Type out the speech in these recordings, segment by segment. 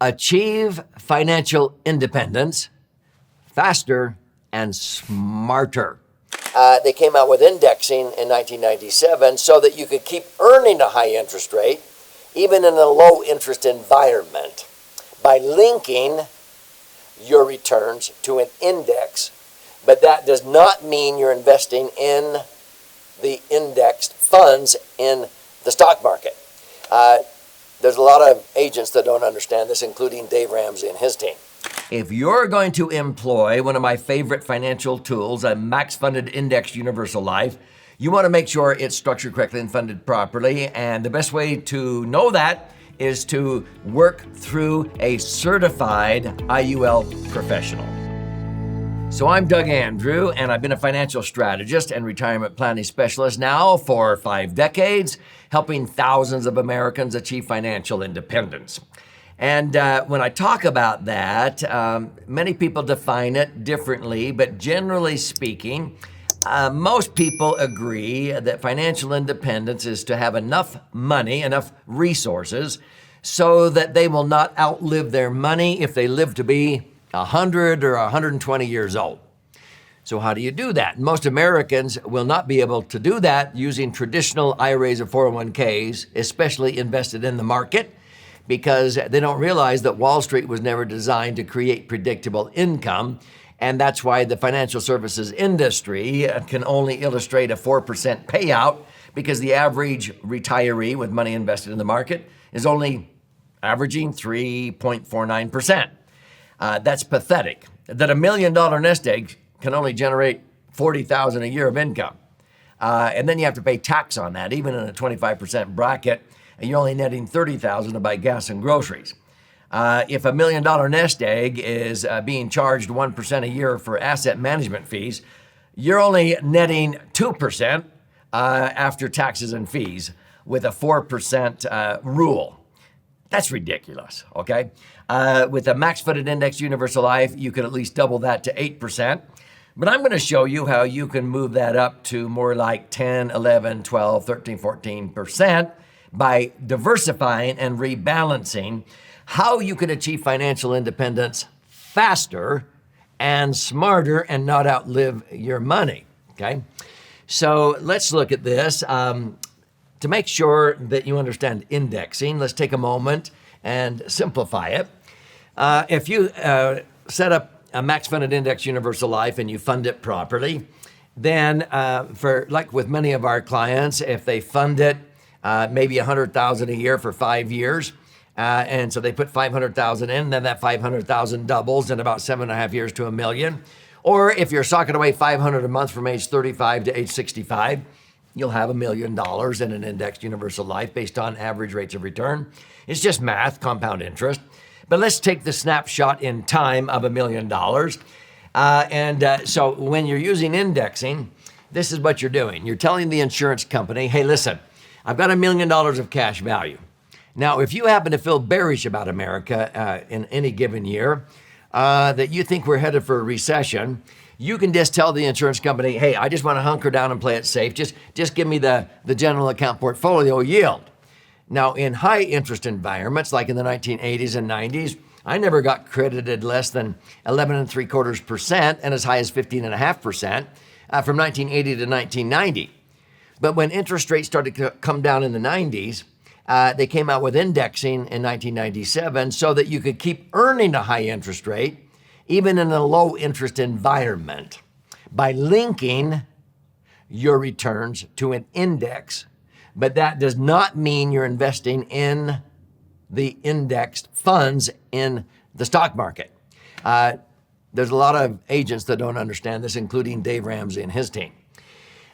Achieve financial independence faster and smarter. They came out with indexing in 1997 so that you could keep earning a high interest rate even in a low interest environment by linking your returns to an index. But that does not mean you're investing in the indexed funds in the stock market. There's a lot of agents that don't understand this, including Dave Ramsey and his team. If you're going to employ one of my favorite financial tools, a Max-Funded Indexed Universal Life, you want to make sure it's structured correctly and funded properly. And the best way to know that is to work through a Certified IUL Professional. So I'm Doug Andrew, and I've been a financial strategist and retirement planning specialist now for 5 decades, helping thousands of Americans achieve financial independence. And when I talk about that, many people define it differently, but generally speaking, most people agree that financial independence is to have enough money, enough resources, so that they will not outlive their money if they live to be 100 or 120 years old. So how do you do that? Most Americans will not be able to do that using traditional IRAs or 401ks, especially invested in the market, because they don't realize that Wall Street was never designed to create predictable income. And that's why the financial services industry can only illustrate a 4% payout, because the average retiree with money invested in the market is only averaging 3.49%. That's pathetic. That $1 million nest egg can only generate $40,000 a year of income. And then you have to pay tax on that, even in a 25% bracket, and you're only netting $30,000 to buy gas and groceries. If $1 million nest egg is being charged 1% a year for asset management fees, you're only netting 2% after taxes and fees with a 4% rule. That's ridiculous, okay? With a Max-Funded Indexed Universal Life, you could at least double that to 8%. But I'm going to show you how you can move that up to more like 10, 11, 12, 13, 14% by diversifying and rebalancing how you can achieve financial independence faster and smarter and not outlive your money, okay? So let's look at this. To make sure that you understand indexing, let's take a moment and simplify it. If you set up a Max-Funded Indexed Universal Life and you fund it properly, then for like with many of our clients, if they fund it maybe $100,000 a year for 5 years, and so they put $500,000 in, then that $500,000 doubles in about 7.5 years to $1 million. Or if you're socking away $500 a month from age 35 to age 65, you'll have $1 million in an indexed universal life based on average rates of return. It's just math, compound interest. But let's take the snapshot in time of $1 million. So when you're using indexing, this is what you're doing. You're telling the insurance company, hey, listen, I've got $1 million of cash value. Now, if you happen to feel bearish about America in any given year, that you think we're headed for a recession, you can just tell the insurance company, hey, I just want to hunker down and play it safe. Just give me the general account portfolio yield. Now, in high interest environments, like in the 1980s and 90s, I never got credited less than 11.75% and as high as 15.5% from 1980 to 1990. But when interest rates started to come down in the 90s, they came out with indexing in 1997 so that you could keep earning a high interest rate even in a low interest environment by linking your returns to an index. But that does not mean you're investing in the indexed funds in the stock market. There's a lot of agents that don't understand this, including Dave Ramsey and his team.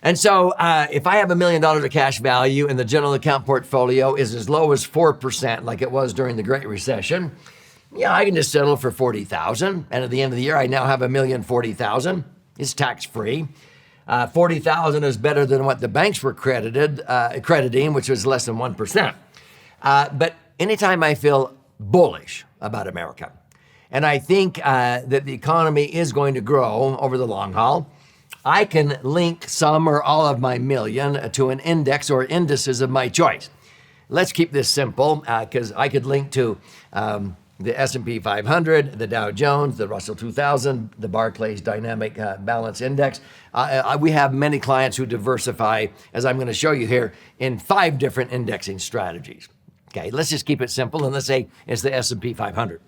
And so if I have $1 million of cash value and the general account portfolio is as low as 4%, like it was during the Great Recession, yeah, I can just settle for $40,000. And at the end of the year, I now have $1,040,000. It's tax-free. $40,000 is better than what the banks were crediting, which was less than 1%. But anytime I feel bullish about America, and I think that the economy is going to grow over the long haul, I can link some or all of my million to an index or indices of my choice. Let's keep this simple, because I could link to the S&P 500, the Dow Jones, the Russell 2000, the Barclays Dynamic Balance Index. We have many clients who diversify, as I'm going to show you here, in 5 different indexing strategies. Okay, let's just keep it simple and let's say it's the S&P 500.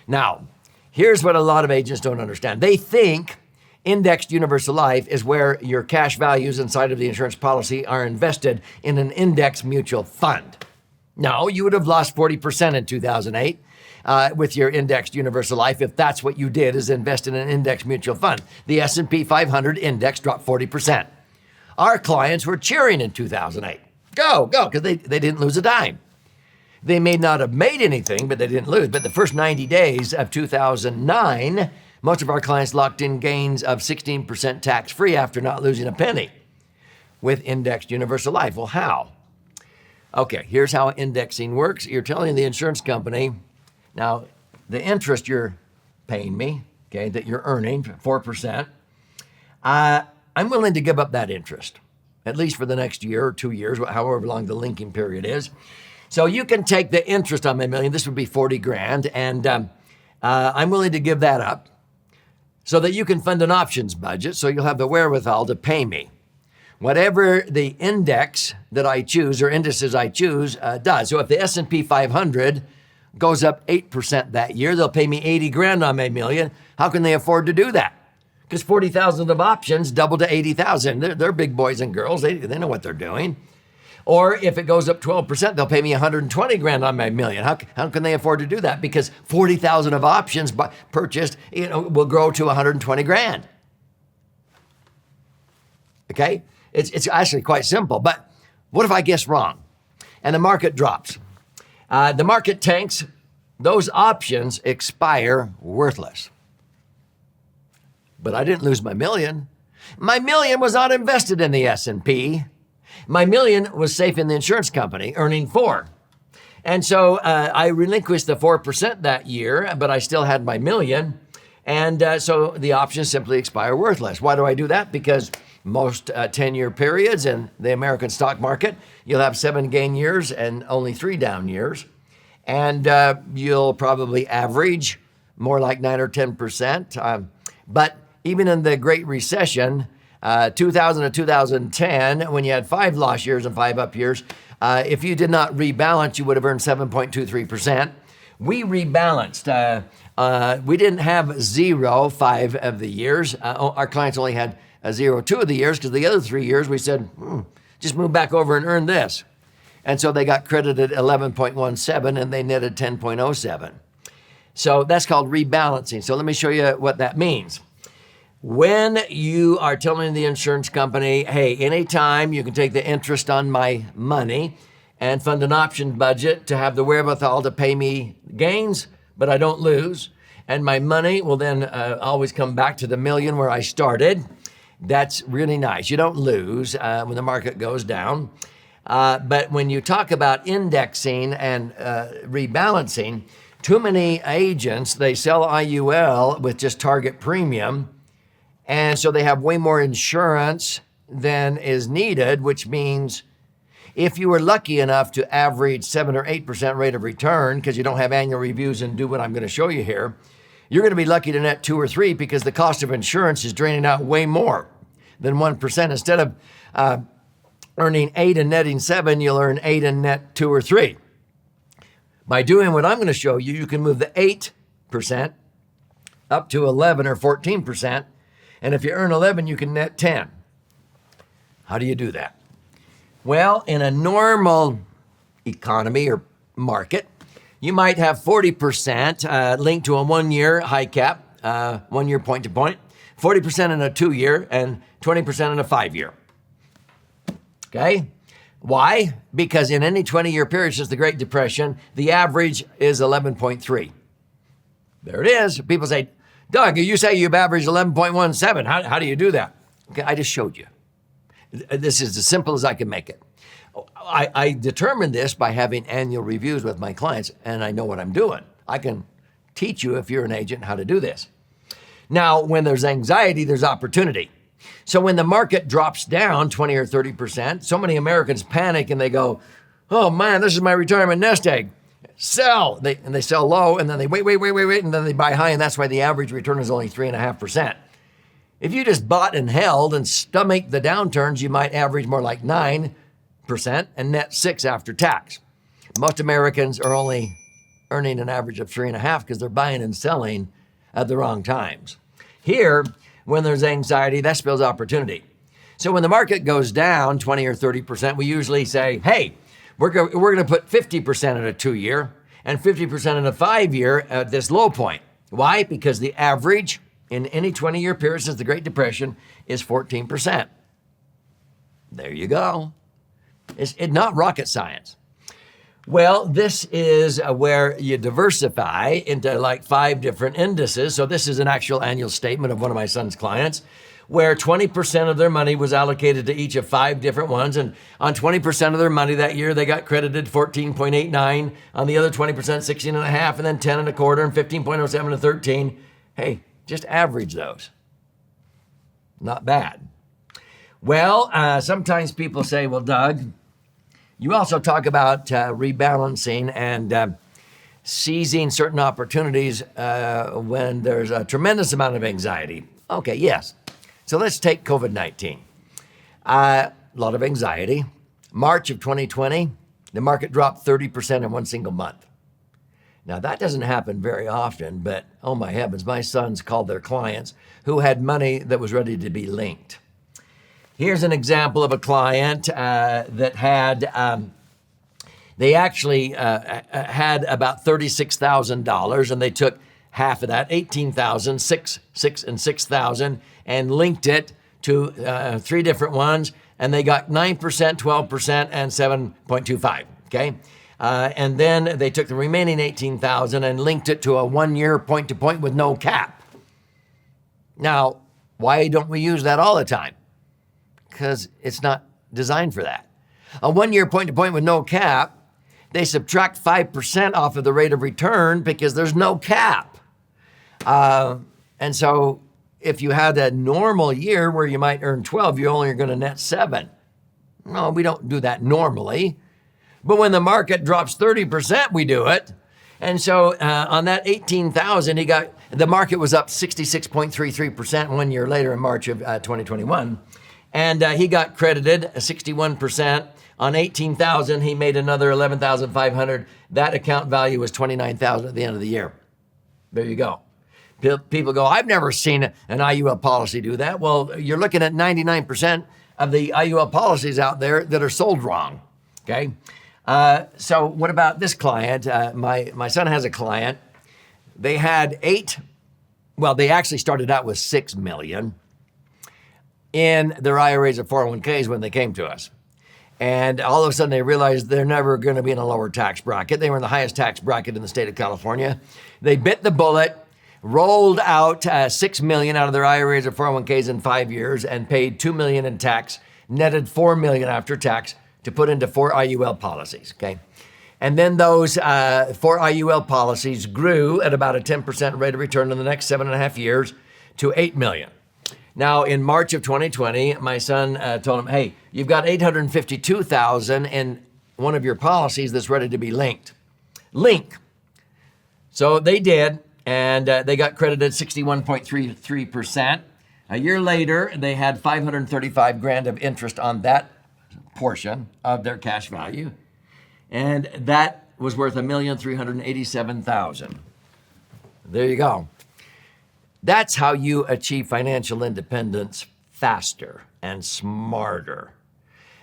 Now, here's what a lot of agents don't understand. They think indexed universal life is where your cash values inside of the insurance policy are invested in an index mutual fund. No, you would have lost 40% in 2008 with your indexed universal life if that's what you did, is invest in an index mutual fund. The S&P 500 index dropped 40%. Our clients were cheering in 2008. Go, because they didn't lose a dime. They may not have made anything, but they didn't lose. But the first 90 days of 2009, most of our clients locked in gains of 16% tax-free after not losing a penny with indexed universal life. Well, how? Okay, here's how indexing works. You're telling the insurance company, now the interest you're paying me, okay, that you're earning, 4%, I'm willing to give up that interest, at least for the next year or 2 years, however long the linking period is. So you can take the interest on my million, this would be 40 grand, and I'm willing to give that up so that you can fund an options budget so you'll have the wherewithal to pay me whatever the index that I choose or indices I choose does. So if the S&P 500 goes up 8% that year, they'll pay me 80 grand on my million. How can they afford to do that? Because 40,000 of options double to 80,000. They're big boys and girls. They know what they're doing. Or if it goes up 12%, they'll pay me 120 grand on my million. How can they afford to do that? Because 40,000 of options purchased, will grow to 120 grand. Okay? It's actually quite simple. But what if I guess wrong and the market drops? The market tanks, those options expire worthless. But I didn't lose my million. My million was not invested in the S&P. My million was safe in the insurance company, earning 4. And so I relinquished the 4% that year, but I still had my million. And so the options simply expire worthless. Why do I do that? Because most 10-year periods in the American stock market, you'll have 7 gain years and only 3 down years. And you'll probably average more like 9 or 10%. But even in the Great Recession, 2000 to 2010, when you had 5 loss years and 5 up years, if you did not rebalance, you would have earned 7.23%. We rebalanced. We didn't have 0 5 of the years. Our clients only had 0 2 of the years because the other 3 years we said, just move back over and earn this. And so they got credited 11.17 and they netted 10.07. So that's called rebalancing. So let me show you what that means. When you are telling the insurance company, hey, anytime you can take the interest on my money and fund an option budget to have the wherewithal to pay me gains, but I don't lose, and my money will then always come back to the million where I started, that's really nice. You don't lose when the market goes down. But when you talk about indexing and rebalancing, too many agents, they sell IUL with just target premium. And so they have way more insurance than is needed, which means if you were lucky enough to average 7 or 8% rate of return, because you don't have annual reviews and do what I'm going to show you here, you're going to be lucky to net 2 or 3 because the cost of insurance is draining out way more than 1%. Instead of earning 8 and netting 7, you'll earn 8 and net 2 or 3. By doing what I'm going to show you, you can move the 8% up to 11 or 14%. And if you earn 11, you can net 10. How do you do that? Well, in a normal economy or market, you might have 40% linked to a 1-year high cap, 1 year point to point, 40% in a 2-year, and 20% in a 5-year. Okay? Why? Because in any 20-year period since the Great Depression, the average is 11.3. There it is. People say, Doug, you say you've averaged 11.17. How do you do that? Okay, I just showed you. This is as simple as I can make it. I determined this by having annual reviews with my clients, and I know what I'm doing. I can teach you, if you're an agent, how to do this. Now, when there's anxiety, there's opportunity. So when the market drops down 20 or 30%, so many Americans panic and they go, oh man, this is my retirement nest egg. Sell. They sell low, and then they wait, and then they buy high, and that's why the average return is only 3.5%. If you just bought and held and stomached the downturns, you might average more like 9% and net 6 after tax. Most Americans are only earning an average of 3.5 because they're buying and selling at the wrong times. Here, when there's anxiety, that spells opportunity. So when the market goes down 20 or 30%, we usually say, hey, we're going to put 50% in a 2-year and 50% in a 5-year at this low point. Why? Because the average in any 20-year period since the Great Depression is 14%. There you go. It's not rocket science. Well, this is where you diversify into like 5 different indices. So this is an actual annual statement of one of my son's clients, where 20% of their money was allocated to each of 5 different ones. And on 20% of their money that year, they got credited 14.89. On the other 20%, 16.5, and then 10.25, and 15.07 and 13. Hey, just average those. Not bad. Well, sometimes people say, well, Doug, you also talk about rebalancing and seizing certain opportunities when there's a tremendous amount of anxiety. Okay, yes. So let's take COVID-19. A lot of anxiety. March of 2020, the market dropped 30% in one single month. Now, that doesn't happen very often, but oh my heavens, my sons called their clients who had money that was ready to be linked. Here's an example of a client that had, they actually had about $36,000, and they took half of that, $18,000, $6,000, and $6,000, and linked it to 3 different ones, and they got 9%, 12%, and 7.25, okay? And then they took the remaining $18,000 and linked it to a 1-year point-to-point with no cap. Now, why don't we use that all the time? Because it's not designed for that. A 1-year point-to-point with no cap, they subtract 5% off of the rate of return because there's no cap. And so if you had a normal year where you might earn 12, you're only going to net 7. No, we don't do that normally. But when the market drops 30%, we do it. And so on that 18,000, the market was up 66.33% 1 year later in March of 2021. And he got credited 61%. On 18,000, he made another 11,500. That account value was 29,000 at the end of the year. There you go. People go, I've never seen an IUL policy do that. Well, you're looking at 99% of the IUL policies out there that are sold wrong, okay? So what about this client? My son has a client. They had they actually started out with $6 million in their IRAs or 401ks when they came to us. And all of a sudden they realized they're never going to be in a lower tax bracket. They were in the highest tax bracket in the state of California. They bit the bullet, rolled out $6 million out of their IRAs or 401ks in 5 years and paid $2 million in tax, netted $4 million after tax to put into 4 IUL policies, okay? And then those 4 IUL policies grew at about a 10% rate of return in the next 7.5 years to $8 million. Now, in March of 2020, my son told him, hey, you've got $852,000 in one of your policies that's ready to be linked. Link. So they did, and they got credited 61.33%. A year later, they had $535,000 of interest on that portion of their cash value, and that was worth $1,387,000. There you go. That's how you achieve financial independence faster and smarter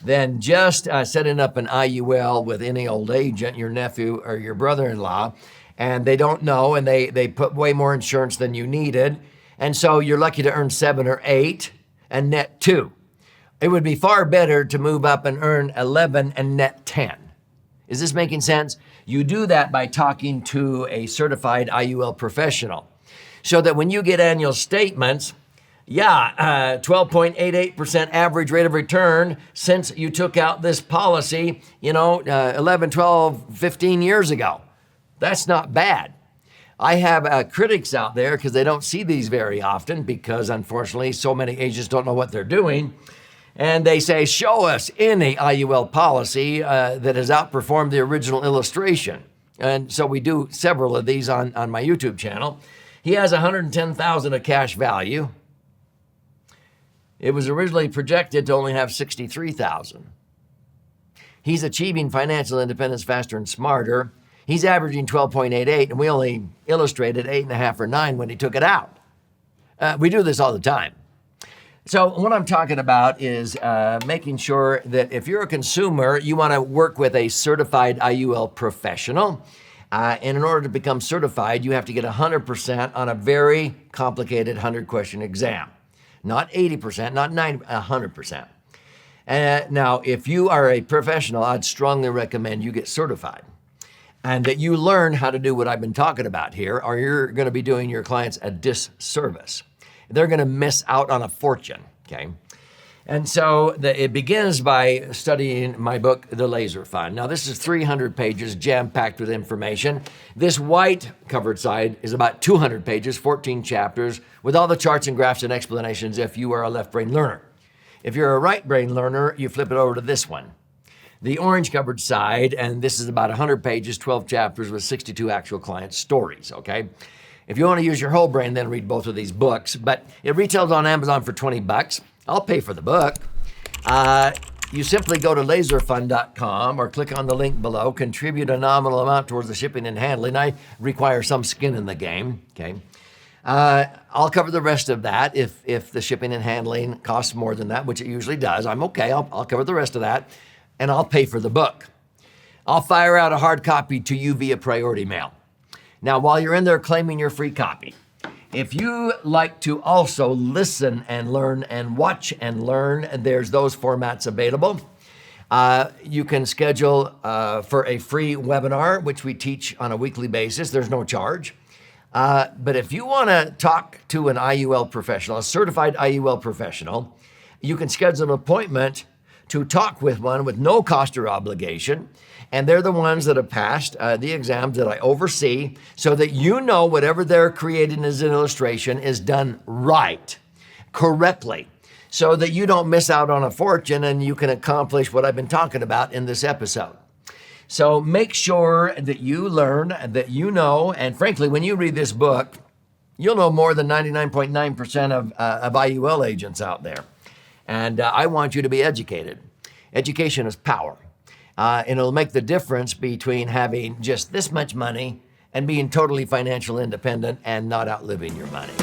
than just setting up an IUL with any old agent, your nephew or your brother-in-law, and they don't know, and they put way more insurance than you needed, and so you're lucky to earn 7 or 8 and net 2. It would be far better to move up and earn 11 and net 10. Is this making sense? You do that by talking to a certified IUL professional, so that when you get annual statements, 12.88% average rate of return since you took out this policy, 11, 12, 15 years ago. That's not bad. I have critics out there because they don't see these very often because, unfortunately, so many agents don't know what they're doing. And they say, show us any IUL policy that has outperformed the original illustration. And so we do several of these on my YouTube channel. He has $110,000 of cash value. It was originally projected to only have $63,000. He's achieving financial independence faster and smarter. He's averaging 12.88, and we only illustrated 8.5 or 9 when he took it out. We do this all the time. So what I'm talking about is making sure that if you're a consumer, you want to work with a certified IUL professional. And in order to become certified, you have to get 100% on a very complicated 100-question exam. Not 80%, not 90%, 100%. Now, if you are a professional, I'd strongly recommend you get certified and that you learn how to do what I've been talking about here, or you're going to be doing your clients a disservice. They're going to miss out on a fortune, okay? And so it begins by studying my book, The Laser Fund. Now, this is 300 pages, jam-packed with information. This white covered side is about 200 pages, 14 chapters, with all the charts and graphs and explanations if you are a left brain learner. If you're a right brain learner, you flip it over to this one. The orange covered side, and this is about 100 pages, 12 chapters with 62 actual client stories, okay? If you want to use your whole brain, then read both of these books, but it retails on Amazon for $20. I'll pay for the book. You simply go to laserfund.com or click on the link below, contribute a nominal amount towards the shipping and handling. I require some skin in the game, okay? I'll cover the rest of that if the shipping and handling costs more than that, which it usually does. I'm okay, I'll cover the rest of that, and I'll pay for the book. I'll fire out a hard copy to you via priority mail. Now, while you're in there claiming your free copy, if you like to also listen and learn and watch and learn, there's those formats available. You can schedule for a free webinar, which we teach on a weekly basis. There's no charge. But if you want to talk to an IUL professional, a certified IUL professional, you can schedule an appointment to talk with one with no cost or obligation. And they're the ones that have passed the exams that I oversee so that you know whatever they're creating as an illustration is done right, correctly, so that you don't miss out on a fortune and you can accomplish what I've been talking about in this episode. So make sure that you learn, that you know, and frankly, when you read this book, you'll know more than 99.9% of IUL agents out there. And I want you to be educated. Education is power. And it'll make the difference between having just this much money and being totally financially independent and not outliving your money.